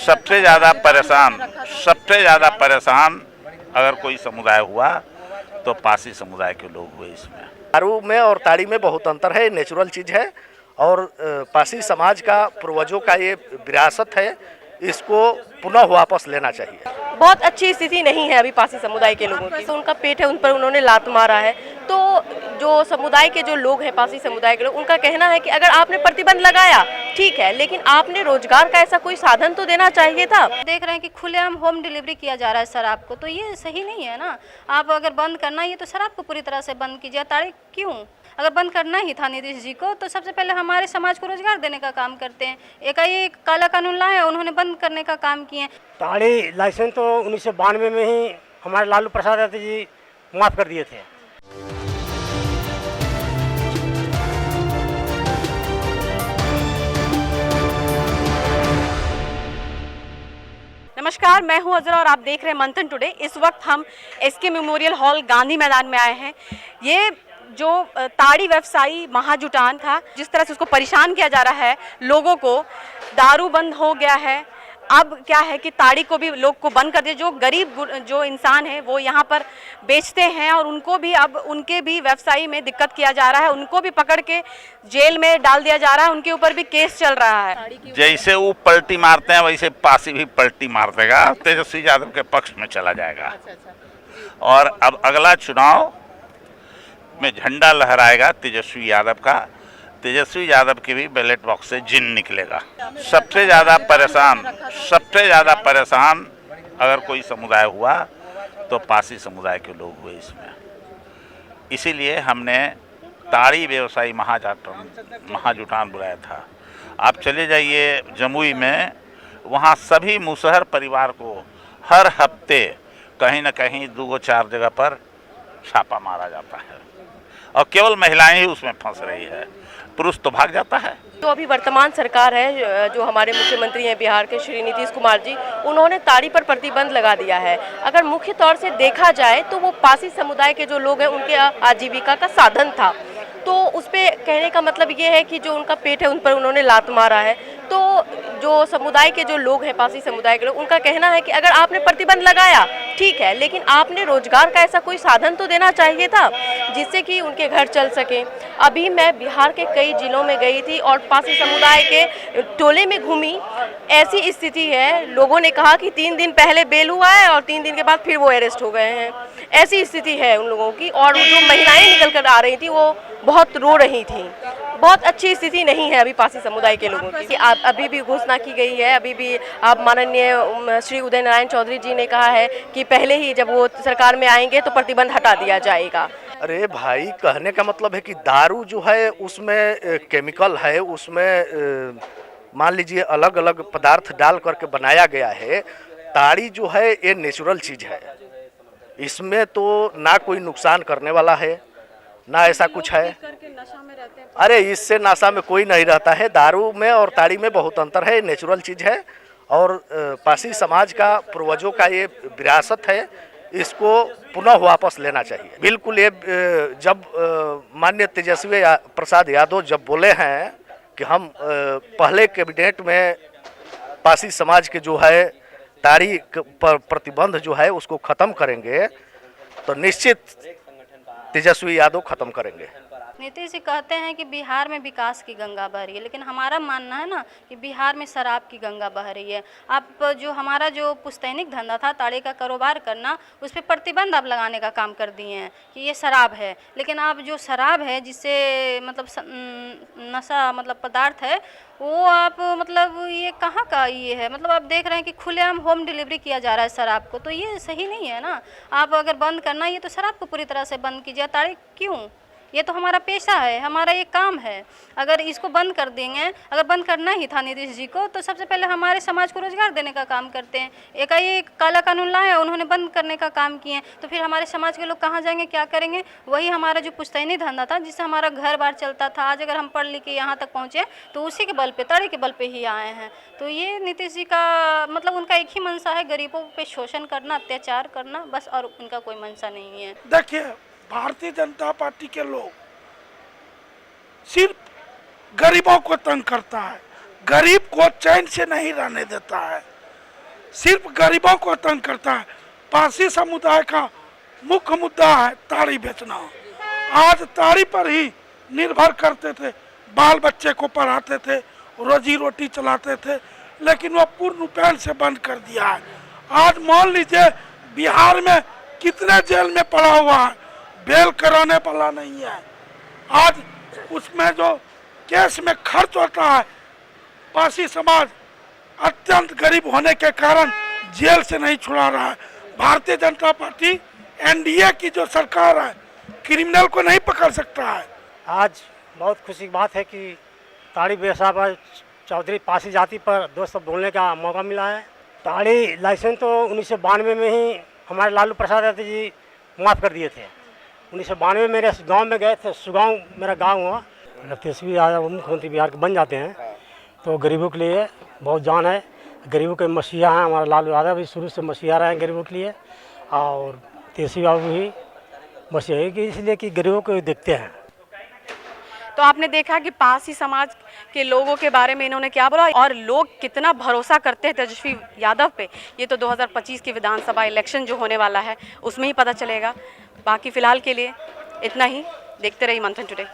सबसे ज़्यादा परेशान अगर कोई समुदाय हुआ तो पासी समुदाय के लोग हुए। इसमें दारू में और ताड़ी में बहुत अंतर है, नेचुरल चीज़ है और पासी समाज का पूर्वजों का ये विरासत है, इसको पुनः वापस लेना चाहिए। बहुत अच्छी स्थिति नहीं है अभी पासी समुदाय के लोगों की, तो उनका पेट है, उन पर उन्होंने लात मारा है। तो जो समुदाय के जो लोग हैं, पासी समुदाय के लोग, उनका कहना है कि अगर आपने प्रतिबंध लगाया ठीक है, लेकिन आपने रोजगार का ऐसा कोई साधन तो देना चाहिए था। देख रहे हैं कि खुलेआम होम डिलीवरी किया जा रहा है शराब को, तो ये सही नहीं है ना। आप अगर बंद करना ही है तो शराब को पूरी तरह से बंद कीजिए। ताड़ी क्यों? अगर बंद करना ही था नीतीश जी को तो सबसे पहले हमारे समाज को रोजगार देने का काम करते हैं। एकाएक काला कानून लाए, उन्होंने बंद करने का काम किए। ताड़ी लाइसेंस तो 1992 में ही हमारे लालू प्रसाद यादव जी माफ़ कर दिए थे। नमस्कार, मैं हूं अजरा और आप देख रहे हैं मंथन टुडे। इस वक्त हम एसके मेमोरियल हॉल गांधी मैदान में आए हैं। ये जो ताड़ी व्यवसायी महाजुटान था, जिस तरह से उसको परेशान किया जा रहा है, लोगों को दारू बंद हो गया है, अब क्या है कि ताड़ी को भी लोग को बंद कर दिया। जो गरीब जो इंसान है वो यहाँ पर बेचते हैं और उनको भी अब उनके भी व्यवसायी में दिक्कत किया जा रहा है, उनको भी पकड़ के जेल में डाल दिया जा रहा है, उनके ऊपर भी केस चल रहा है। जैसे वो पलटी मारते हैं वैसे पासी भी पलटी मार देगा, तेजस्वी यादव के पक्ष में चला जाएगा। और अब अगला चुनाव में झंडा लहराएगा तेजस्वी यादव का। तेजस्वी यादव के भी बैलेट बॉक्स से जिन निकलेगा। सबसे ज़्यादा परेशान अगर कोई समुदाय हुआ तो पासी समुदाय के लोग हुए। इसमें इसीलिए हमने ताड़ी व्यवसायी महाजुटान बुलाया था। आप चले जाइए जमुई में, वहाँ सभी मुसहर परिवार को हर हफ्ते कहीं न कहीं 2-4 जगह पर छापा मारा जाता है और केवल महिलाएं ही उसमें फंस रही है, पुरुष तो भाग जाता है। जो अभी वर्तमान सरकार है, जो हमारे मुख्यमंत्री हैं बिहार के श्री नीतीश कुमार जी, उन्होंने ताड़ी पर प्रतिबंध लगा दिया है। अगर मुख्य तौर से देखा जाए तो वो पासी समुदाय के जो लोग हैं उनके आजीविका का साधन था। तो उस पर कहने का मतलब ये है कि जो उनका पेट है उन पर उन्होंने लात मारा है। तो जो समुदाय के जो लोग हैं, पासी समुदाय के लोग, उनका कहना है कि अगर आपने प्रतिबंध लगाया ठीक है, लेकिन आपने रोजगार का ऐसा कोई साधन तो देना चाहिए था जिससे कि उनके घर चल सके। अभी मैं बिहार के कई जिलों में गई थी और पासी समुदाय के टोले में घूमी। ऐसी स्थिति है, लोगों ने कहा कि 3 दिन पहले बेल हुआ है और 3 दिन के बाद फिर वो अरेस्ट हो गए हैं। ऐसी स्थिति है उन लोगों की। और जो महिलाएं निकल कर आ रही थी वो बहुत रो रही थी। बहुत अच्छी स्थिति नहीं है अभी पासी समुदाय के लोगों की। अभी भी घोषणा की गई है, अभी भी आप माननीय श्री उदय नारायण चौधरी जी ने कहा है कि पहले ही जब वो सरकार में आएंगे तो प्रतिबंध हटा दिया जाएगा। अरे भाई, कहने का मतलब है कि दारू जो है उसमें केमिकल है, उसमें मान लीजिए अलग अलग पदार्थ डाल करके बनाया गया है। ताड़ी जो है ये नेचुरल चीज़ है, इसमें तो ना कोई नुकसान करने वाला है ना ऐसा कुछ है। अरे इससे नशा में कोई नहीं रहता है। दारू में और ताड़ी में बहुत अंतर है, नेचुरल चीज़ है और पासी समाज का पूर्वजों का ये विरासत है, इसको पुनः वापस लेना चाहिए। बिल्कुल। ये जब माननीय तेजस्वी प्रसाद यादव जब बोले हैं कि हम पहले कैबिनेट में पासी समाज के जो है ताड़ी पर प्रतिबंध जो है उसको ख़त्म करेंगे, तो निश्चित तेजस्वी यादव ख़त्म करेंगे। नीतीश जी कहते हैं कि बिहार में विकास की गंगा बह रही है, लेकिन हमारा मानना है ना कि बिहार में शराब की गंगा बह रही है। आप जो हमारा जो पुश्तैनिक धंधा था ताड़ी का कारोबार करना, उस पर प्रतिबंध आप लगाने का काम कर दिए हैं कि ये शराब है। लेकिन आप जो शराब है जिससे मतलब नशा मतलब पदार्थ है, वो आप मतलब ये कहाँ का ये है। मतलब आप देख रहे हैं कि खुलेआम होम डिलीवरी किया जा रहा है शराब को, तो ये सही नहीं है ना। आप अगर बंद करना ही है तो शराब को पूरी तरह से बंद कीजिए। ताड़ी क्यों? ये तो हमारा पेशा है, हमारा ये काम है। अगर इसको बंद कर देंगे, अगर बंद करना ही था नीतीश जी को तो सबसे पहले हमारे समाज को रोजगार देने का काम करते हैं। एकाएक काला कानून लाए, उन्होंने बंद करने का काम किए, तो फिर हमारे समाज के लोग कहाँ जाएंगे, क्या करेंगे। वही हमारा जो पुश्तैनी धंधा था जिससे हमारा घर बार चलता था, आज अगर हम पढ़ लिख के यहाँ तक पहुँचे तो उसी के बल पे, ताड़ी के बल पे ही आए हैं। तो ये नीतीश जी का मतलब उनका एक ही मंशा है, गरीबों पे शोषण करना, अत्याचार करना, बस, और उनका कोई मंशा नहीं है। देखिए, भारतीय जनता पार्टी के लोग सिर्फ गरीबों को तंग करता है, गरीब को चैन से नहीं रहने देता है। सिर्फ गरीबों को तंग करता है। पारसी समुदाय का मुख्य मुद्दा है ताड़ी बेचना। आज ताड़ी पर ही निर्भर करते थे, बाल बच्चे को पढ़ाते थे, रोजी रोटी चलाते थे, लेकिन वह पूर्ण रूपेण से बंद कर दिया है। आज मान लीजिए बिहार में कितने जेल में पड़ा हुआ है, बेल कराने वाला नहीं है। आज उसमें जो केस में खर्च होता है, पारसी समाज अत्यंत गरीब होने के कारण जेल से नहीं छुड़ा रहा है। भारतीय जनता पार्टी एनडीए की जो सरकार है, क्रिमिनल को नहीं पकड़ सकता है। आज बहुत खुशी की बात है कि ताड़ी व्यवसाय पर चौधरी पारसी जाति पर दो शब्द बोलने का मौका मिला है। ताड़ी लाइसेंस तो 1992 में ही हमारे लालू प्रसाद यादव जी माफ़ कर दिए थे। 1992 में मेरे गांव में गए थे, सुगांव मेरा गांव हुआ। जब तेजस्वी यादव मुख्यमंत्री बिहार के बन जाते हैं तो गरीबों के लिए बहुत जान है। गरीबों के मसीहा हैं हमारा लालू यादव भी, शुरू से मसीहा रहे हैं गरीबों के लिए, और तेजस्वी बाबू भी मसीहा है कि इसलिए कि गरीबों को देखते हैं। तो आपने देखा कि पारसी समाज के लोगों के बारे में इन्होंने क्या बोला और लोग कितना भरोसा करते हैं तेजस्वी यादव पे, ये तो 2025 की विधानसभा इलेक्शन जो होने वाला है उसमें ही पता चलेगा। बाकी फ़िलहाल के लिए इतना ही। देखते रहिए मंथन टुडे।